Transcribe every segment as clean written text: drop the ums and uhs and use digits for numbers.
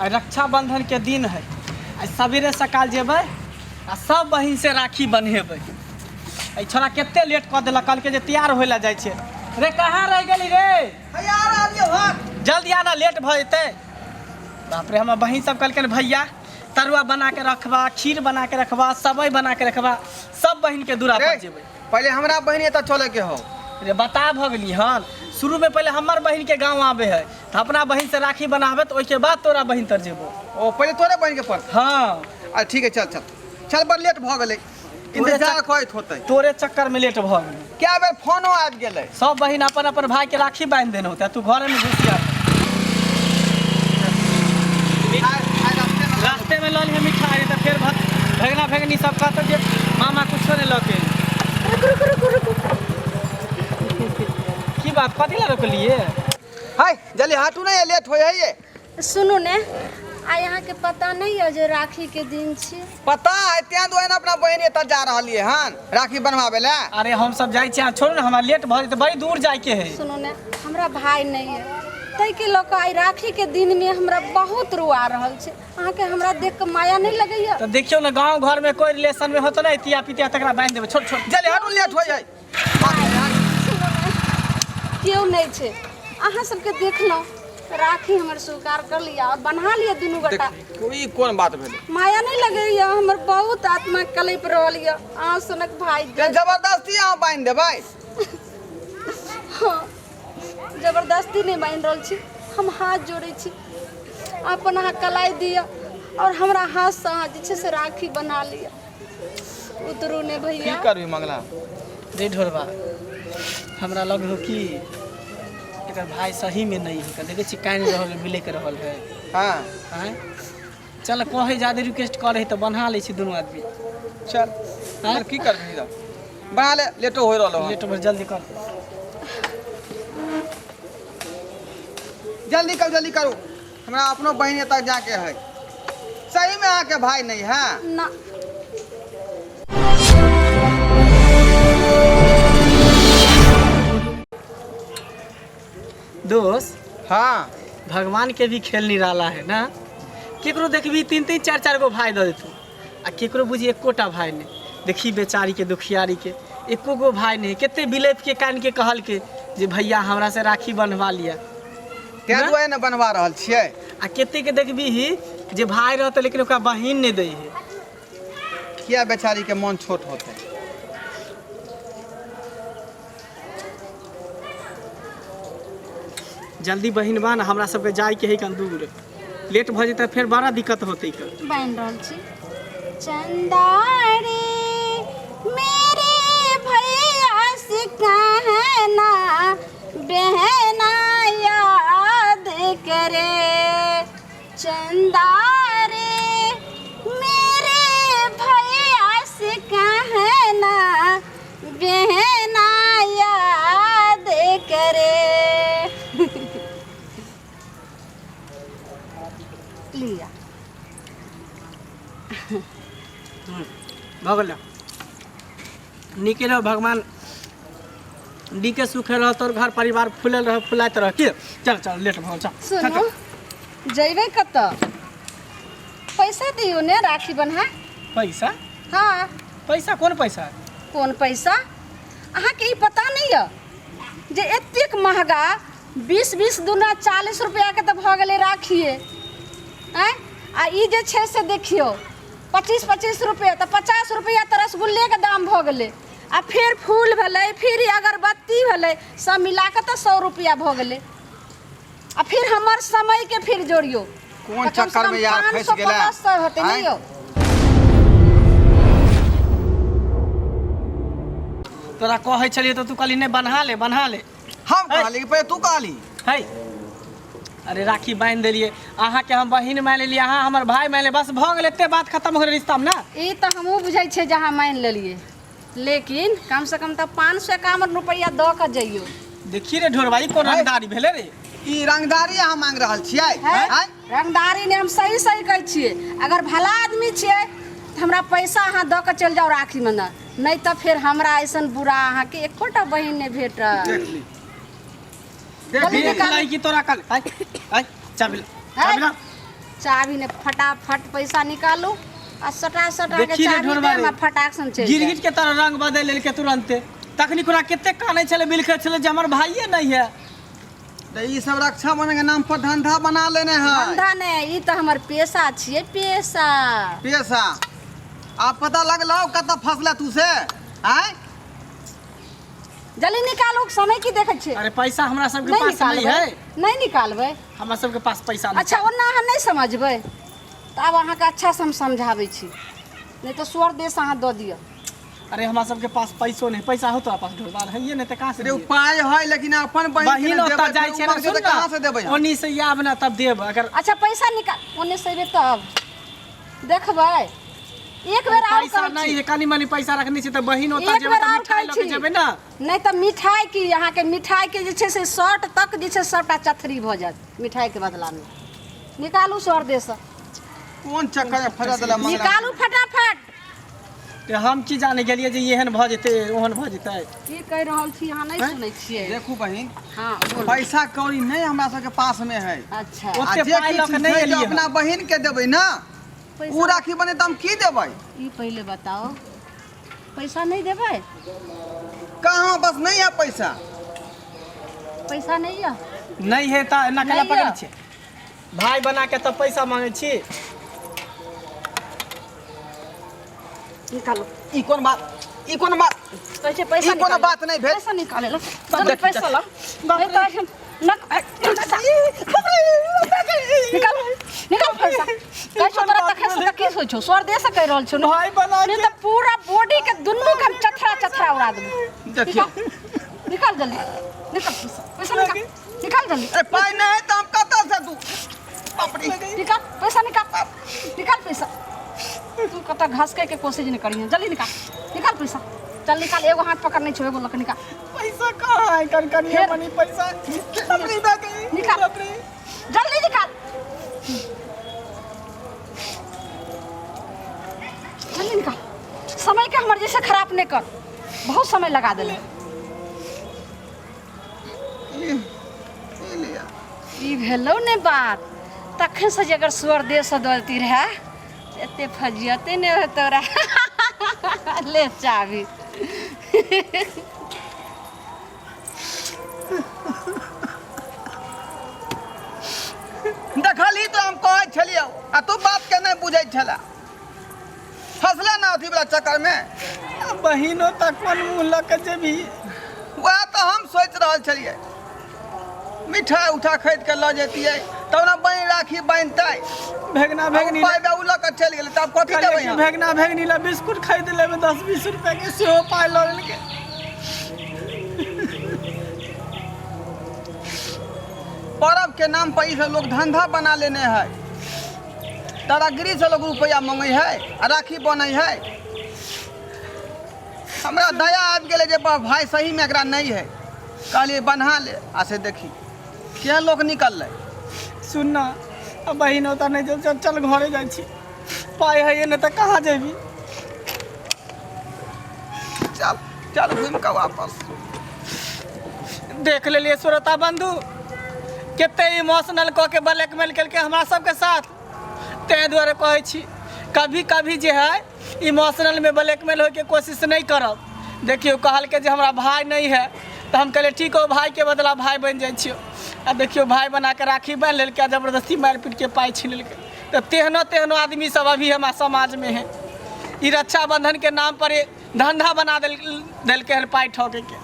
रक्षाबंधन के दिन है। सवेरे सकाल जेबै आ सब बहिन से राखी बन्हेबै। छोरा केते लेट कऽ देलक, कहलकै जे तैयार होइ लए जाइ छै। रे कहाँ रह गेली रे, जल्दी आना, लेट भऽ जेतै। बाप रे, हमर बहिन सब कहलकै भैया तरुआ बना के रखबा, खीर बना के रखबा, सबई बना के रखबा। सब बहिन के दूरा पर जेबै। पहले हमरा बहिन एतऽ चले के हो। रे बता भ गेली हन, शुरू में पहले हमर बहिन के गांव आबे है तो अपना बहिन से राखी बनाबे, तो ओके बाद तोरा बहिन तर जेबो। ओ पहले तोरे बहिन के पर। हाँ अच्छा ठीक है, चल चल चल, बड़ लेट भ गेलै, इंतजार करैत होतै। तोरे चक्कर में लेट भ गेलै। क्या बेर फोनो आबि गेलै। सब बहिन अपन अपन भाई के राखी बांध देने होते, तू घर में घुसिया। रास्ते में लल मिठाई तो फिर भगना भगनी सब कहते जे मामा कुछ नहीं लके। की बात, कथी ला रोकलिए? हाय जल्दी हाटू नहीं, लेट हो है ये। सुनू ने, आ यहाँ के पता नहीं है जो राखी के दिन छे? पता है, त्या दो ना अपना बहिन एतऽ जा रहलिए हन राखी बनवावे ला। अरे हम सब जाई छी, छोड़ ना, हमरा लेट भ जेतै, बड़ी दूर जाए के है। सुनू ने, हमरा भाई नहीं है, तै के लोग आई राखी के दिन में हमरा बहुत रुआ रहल छे। अहाँ के हमरा देख के माया नहीं लगैया? तो देखियो ना, गांव घर में कोई रिलेशन में होतो ना, तिया पितिया तकरा बांध देबे। छोड़ छोड़, जल्दी हाटू, लेट हो जाए। क्यों नहीं छे? अहाँ सबके देख लो, राखी हमर स्वीकार कर लिया और बना लिया दोनों गटा। कोई कौन बात भेले? माया नहीं लगैया, हमर बहुत आत्मा कलप रहल या। अहाँ सुनक भाई जबरदस्ती अहाँ बांध देबै? हाँ, जबरदस्ती नहीं बांध रहल छी, हम हाथ जोड़े छी, अपन अहाँ कलाई दिया और हमरा हाथ से अहाँ जे से राखी बना लिया। उतरू ने भैया। की करबी मंगला? रे ढोरबा, हमरा लग हो कि एकर भाई सही में नहीं है, देखे छी कान रहल मिले के रहल है। हां हैं, चल कहे ज्यादा रिक्वेस्ट करे तो बना ले छी दोनों आदमी। चल हैं, की करबी इधर बना ले, लेटो हो रहलो। लेट बस, जल्दी कर, जल्दी करू, हमरा अपनो बहिन तक जाके है। सही में आके भाई नहीं है ना। दोस्त, हाँ भगवान के भी खेल निराला है ना। केकरो देखबी 3-3 4-4 गो भाई दे देतू, आ केकरो बुझी एकोटा भाई नहीं। देखी बेचारी के, दुखियारी के एको गो भाई नहीं। केते बिलप के कान के कहल के जे भैया हमरा से राखी बनवा लिया, क्या दुआए न बनवा रहल छियै। आ केते के देखबी ही जे भाई रहते लेकिन ओकरा बहिन नहीं दे है। किया बेचारी के मन छोट होते। जल्दी बहिन बा ना, हमरा सबके जाए के है कन दूर, लेट भ जेतै फिर बड़ा दिक्कत होते। बांध रहल छी। चंदा रे मेरे भैया से कहना, बहना याद करे। चंदा रे मेरे भैया से कहना, बहना याद करे। लिया भगल निके रहो, भगवान नीके सुखे रह, तोर घर परिवार फूलल रह, फुलात रह। के चल चल, लेट भ चल। सुनो, जइबे कत? पैसा दियो ने राखी बन्हा। पैसा? हाँ। पैसा? कौन पैसा? कौन पैसा? अहाँ के ई पता नहीं है जे एतेक महंगा 20-20 दूना 40 रुपया के तो भ गेले राखिए। हैं? आ ई जे छे से देखियो 25-25 रुपया, तो 50 रुपया तो रसगुल्ले के दाम भ गेले। आ फिर फूल भले, फिर अगरबत्ती भले, सब मिला के तो 100 रुपया भ गेले। आ फिर हमार समय के फिर जोड़ियो, कौन चक्कर में यार फंस गेला? 500 होते नहीं हो। तोरा कहे चलिए तो तू कहली नहीं, बन्हा ले बन्हा ले। हम कहली पहले तू कहली है। अरे राखी बांध दिलिए, अहाँ के हम बहिन मान लेलिए, अहाँ हमर भाई मान ले, बस भ गेल, एते बात खत्म हो गेल रिश्ता में ना। ई तो हमहू बुझाई छे जहाँ मान लेलिए, लेकिन कम से कम तो 551 रुपया द के जइयो। देखी रे ढोरबाई, कोन रंगदारी भेले रे? ई रंगदारी अहाँ मांग रहल छियै? हैं? रंगदारी ने हम सही कहै छियै। अगर भला आदमी छियै तो हमरा पैसा अहाँ द के चल जाओ राखी में, नहीं तो फिर हमरा ऐसन बुरा अहाँ के एकोटा बहिन ने भेटल। देख ली, देख ली की तोरा कल। आई आई चाबी चाबी ला, चाबी ने फटाफट पैसा निकालू आ सटा के देखी रे चाबी ढोलबा दे रे। मैं फटाक से चल गिरगिट के तरह रंग बदल लेलके तुरंते। तखनी कुरा केते काने छले बिलखे छले जे हमर भाइये नहीं है। तो ये सब रक्षाबंधन के नाम पर धंधा बना लेने हैं। धंधा ने ई तो हमर पेशा छिए पेशा। पैसा आप पता लग लो कत फसले तू से आय जल्दी निकालो समय की देखे छे। अरे पैसा हमरा सबके नहीं पास नहीं है। नहीं निकालबे। हमरा सबके पास पैसा नहीं। अच्छा ओना अहाँ नहीं समझबै तो अब अहाँ के अच्छा से हम समझाबै छी नहीं तो स्वर देश अहाँ दऽ दिअ। अरे हमरा सबके पास पैसो नहीं। पैसा हो तो पास ढोलबा है ये नहीं त कहां से रे उपाय है लेकिन अपन बहिन ओता जाय छै ना सुन कहां से देबै हम? ओनी से आब ना तब देब। अगर अच्छा पैसा निकाल ओने से एबे तब देखबै एक बेर और पैसा कहै नहीं छी है कनी मनी पैसा रखनी छै त बहिन ओता एक जेबै बेर त और मिठाई कहै लके छी जेबै ना। नहीं तो मिठाई की अहाँ के मिठाई के जे छै से शर्ट तक जे छै सबटा चथरी भ जायत मिठाई के बदला में। निकालू सर दे से कौन चक्कर में फंसा देला मंगला? निकालू फटाफट। ते हम की जाने गेलिए जे एहन भ जेते ओहन भ जेते। की कह रहल छी अहाँ नहीं सुनै छियै। देखू बहिन हां बोल। पैसा कौड़ी नहीं हमरा सबके पास में है। अच्छा आ ओते जे पाई किछु लके नहीं छै जे एलिए अपना बहिन के देबै ना उ पैसा राखी बने त हम की देबै? ई पहले बताओ पैसा नहीं देबै। कहां बस नहीं है पैसा। पैसा नहीं है नहीं है त ना कला नहीं पकड़ है। छै। भाई बना के तब पैसा मांगे छी। निकालो ई कोन बात? ई कोन बात? कैसे पैसा ई कोनो निकालो। बात नहीं भेल। पैसा निकाले लो देख, जल्दी पैसा लो नहीं तो हम निकाल निकाल पैसा कैसे तोरा तखे से की सोच छो स्वर दे से कह रहल छो भाई बना नहीं तो पूरा बॉडी के दुन्नु के हम चथरा उड़ा देबो। देखियो निकाल जल्दी निकाल पैसा निकाल निकाल जल्दी अरे पाई नहीं है तो हम कत से तू अपनी निकाल पैसा निकाल पैसा तू कता घास के कोशिश नहीं करी जल्दी निकाल निकाल पैसा चल निकाल एगो हाथ पकड़ नहीं छो एगो लक निकाल पैसा कहां है कन ये मनी पैसा अपनी दा गई निकाल जल्दी निकाल जल्दी निकाल समय के हमर जैसे खराब नहीं कर बहुत समय लगा देले। लिया ई भेलो ने बात तखन से जे अगर स्वर दे से दलती रहे एते फजियते ने हो तोरा ले चाबी देखली तो हम कहै छलियो आ तू बात के नहीं बुझै छला फसले ना अथी वाला चक्कर में। बहिनो तक कोन मुंह लके जेबी। वह तो हम सोच रहल छलिए मिठाई उठा खरीद के ल जेतिए तब ना बहिन राखी बांधतै भेगना भेगनी पाई बे उ ल के चल गेलै तब कथी देबै हम? भेगना भेगनी ला बिस्कुट खरीद लेबे 10-20 रुपए के सेहो पाई ल लेलके। पर्व के नाम पर ई सब लोग धंधा बना लेने है। दादागिरी से लोग रुपया मांगे है आ राखी बनै है। हमरा दया आबि गेलै जे भाई सही में एकरा नहीं है कहलिए बन्हा ले आ से देखी के लोग निकललै। सुन ना अब बहिन होता नहीं चल घरे जाइ छी पाई है ये नहीं तो कहाँ जेबी। चल चल घूम के वापस देख लेलिए सुरता बंधु कते इमोशनल कऽ के ब्लैकमेल केलकै हमरा सबके साथ। ताहि दुआरे कहै छी कभी कभी जे है इमोशनल में ब्लैकमेल होय के कोशिश नहीं करब। देखियो कहलकै जे हमरा भाई नहीं है तो हम कहले ठीक हो भाई के बदला भाई बन जाइ छियो। आ देखियो भाई बना के राखी बांध लेलकै जबरदस्ती मारि पीट के पाई छीन लेलकै। तो तेहनो आदमी सब अभी हमारा समाज में है। ई रक्षाबंधन के नाम पर धंधा बना देलकै हर पाई ठोके के।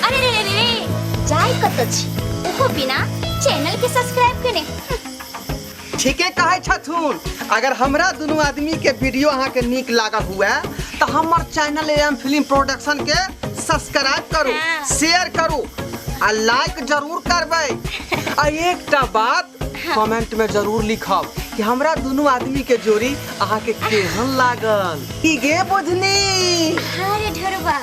अरे रे रे रे जाय कत छी ओहो बिना चैनल के सब्सक्राइब कने। ठीके कहै छथुन। अगर हमरा दोनों आदमी के वीडियो अहाँ के नीक लागल हुए तो हमर चैनल एम फिल्म प्रोडक्शन के सब्सक्राइब करू शेयर करू आ लाइक जरूर करबै। आ एकटा बात कमेंट में जरूर लिखब कि हमरा दोनों आदमी के जोड़ी अहाँ के केहन लागल। की गे बुझनी? हाँ रे ढोरबा